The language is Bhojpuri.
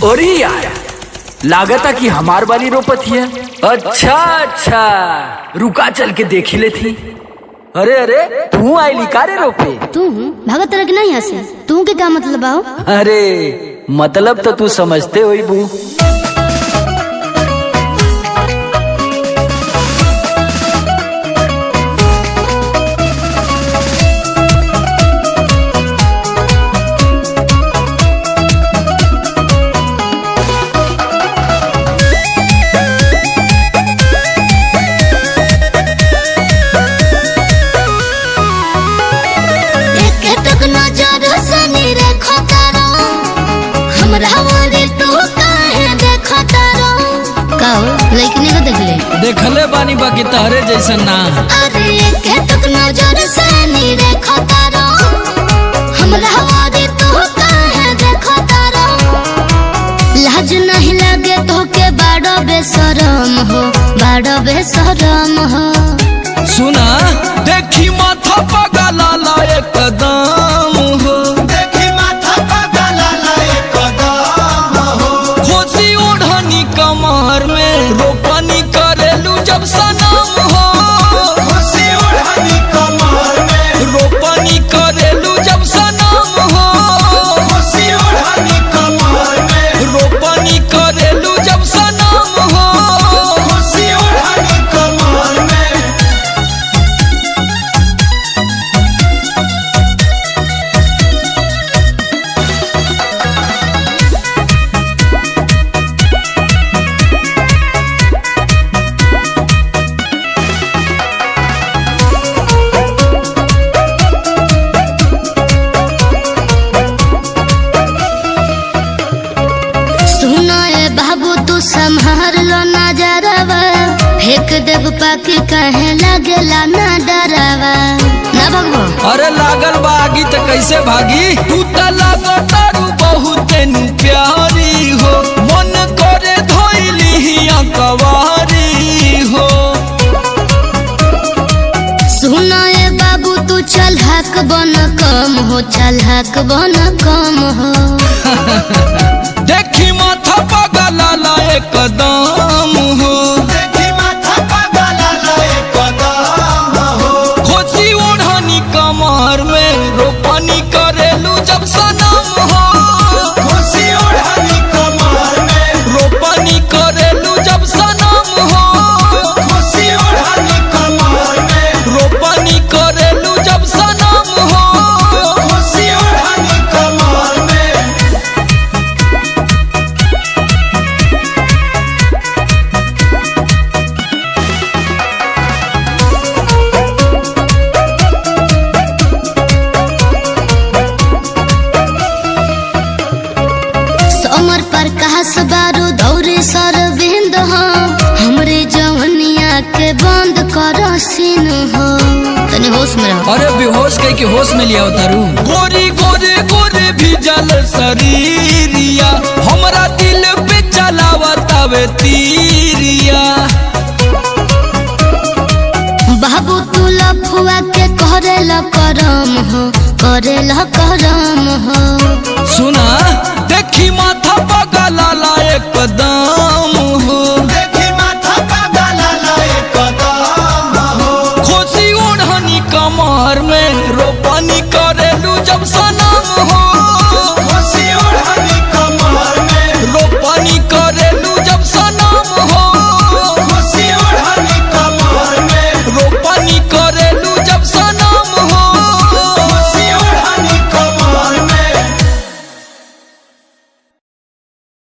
अरे यार, लागता कि हमार वाली रोपत है। अच्छा अच्छा, रुका चल के देख ले थी। अरे अरे, तू आईली का रे रोपे? तू भागत तरह नहीं हंसे, तू के क्या मतलब आओ? अरे मतलब तो तू समझते होई बू। लेकिन को देख ले देखले बानी बाकी तहरे जैसन ना। अरे के तक नजर से नहीं देखा तारा, हमरा वादे तो काहे देखा तारा। लाज नहीं लगे तो के बड़ा बेशरम हो, बड़ा बेशरम हो। सुना देखी माथा पगला ला एकदम हो, देखी माथा पगला ला एकदम हो। खोसी ओढ़नी कमर में रोपनी करेलू जब सनम हो, खोसी ओढ़नी कमर में रोपनी करेलू जब सनम हो, खोसी ओढ़नी कमर में रोपनी करेलू जब सनम हो, खोसी ओढ़नी कमर में। संभार लो नजरवा, फेंक देव पाके कहे लगला ना डरवा। ना भगवा अरे लागल बागी तो कैसे भागी? तू तो लागतारू बहुत प्यारी हो, मन करे धोइली हिया कवारी हो। सुनाए बाबू तू चलहक बन कम हो, चलहक बन कम हो। देखी माथा पगला ला एकदम हो, देखी माथा पगला ला एकदम हो। खोसी ओढ़नी कमर में रोपनी करेलू जब सनम हो, खोसी ओढ़नी कमर में रोपनी करेलू जब सनम हो, खोसी ओढ़नी कमर में रोपनी करेलू जब सनम हो, खोसी ओढ़नी कमर में। समर प्रकाश बारू दौरे सरबिंद हो, हमरे जवनिया के बंद करो सीन हो। तने होश में रहो। अरे बेहोश कह के होश में लिया उतारू। गोरी गोरे गोरे भी जल शरीरिया, हमरा दिल पे चलावतावे तीरिया। बाबू तू लफुआ के करे ल करम हो, करे ल करम हो। सुना